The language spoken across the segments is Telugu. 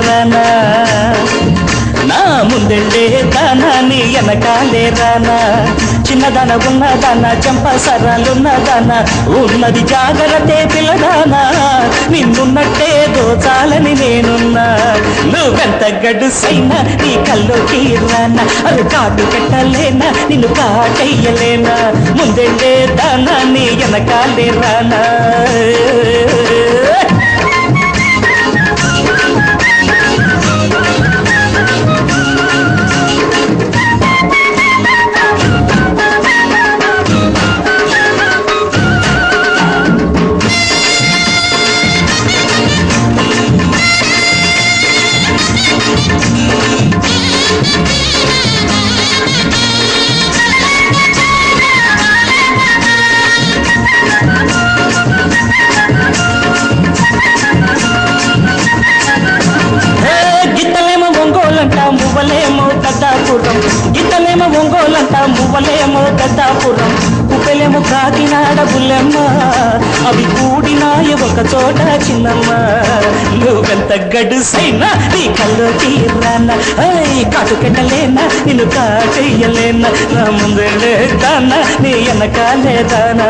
రానా నా ముందెళ్ళే దానా నీ వెనకాలే రానా చిన్నదన ఉన్నదాన చంపసరాలున్నదాన ఉన్నది జాగ్రత్తే పిల్లదానా నిన్నున్నట్టే దోచాలని నేనున్నా నువ్వెంత గడుసైనా నీ కల్లోకి రానా అది కాటు పెట్టలేనా నిన్ను కాటయ్యలేనా ముందెళ్ళే దానా నీ వెనకాలే రానా మువ్వలేమో పెద్దాపురం గిట్టలేమో ఒంగోలంట మువ్వలేమో పెద్దాపురం కుప్పలేమో కాకినాడ బుల్లెమ్మ అవి కూడినాయ ఒక చోట చిన్నమ్మ నువ్వెంత గడుసైనా నీ కల్లోకి రానా కాటుకెట్టలేనా నిన్ను కాటేయలేనా నా ముందే దానా నీ వెనకాలే దానా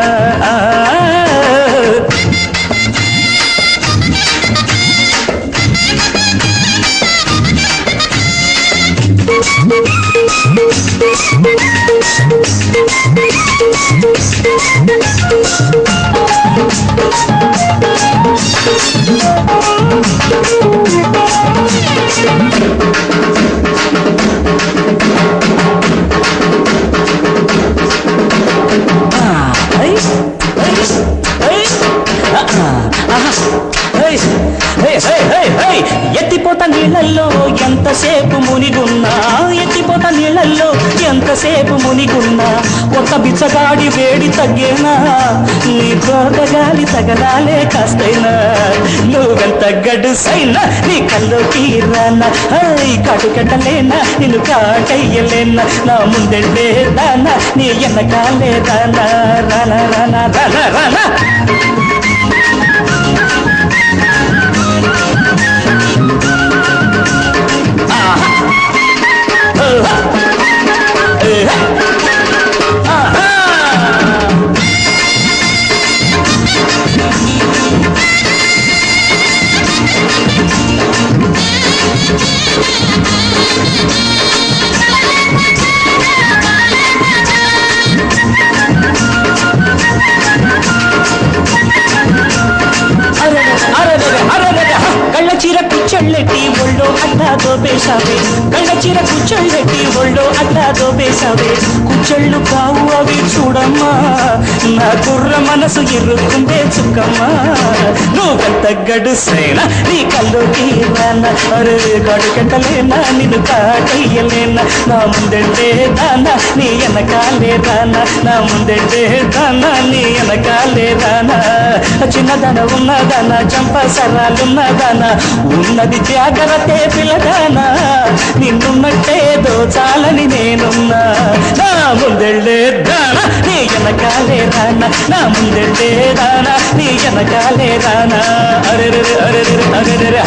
ఎత్తిపోత నీళ్ళల్లో ఎంతసేపు మునిగున్నా ఎత్తిపోత నీళ్ళల్లో ఎంతసేపు మునిగున్నా కొత్త బిచ్చగాడి వేడి తగ్గేనా నీ తోటగాలి తగలాలే కాస్తైనా నువ్వెంత గడుసైనా నీ కల్లోకి రానా కాటుకెట్టలేనా నిన్ను కాటయ్యలేనా నా ముందెళ్ళే దానా నీ వెనకాలే దానా రానా రానా రానా రానా చీర కుచ్చళ్ళెట్టి ఒళ్ళో అట్లా దోపేశావే కళ్ళ చీర కుచ్చళ్ళెట్టి ఒళ్ళో అట్లా దోపేశావే కుచ్చళ్ళు కావు అవి చూడమ్మా నా కుర్ర మనసు ఇరుక్కుంటే చుక్కమ్మా నువ్వెంత గడుసైనా నీ కల్లోకి రానా అరే కాటుకెట్టలేనా నిన్ను కాటయ్యలేనా నా ముందెళ్ళే దానా నీ వెనకాలే రానా నా ముందెళ్ళే దానా నీ వెనకాలే రానా చిన్నదన ఉన్నదానా చంపసరాలున్నదానా ఉన్నది జాగ్రత్తే పిల్లదానా నిన్నున్నట్టే దోచాలని నేనున్నా నా ముందెళ్ళే దానా నీ వెనకాలే రానా నా ముందెళ్ళే దానా నీ వెనకాలే రానా అరె అరె అరె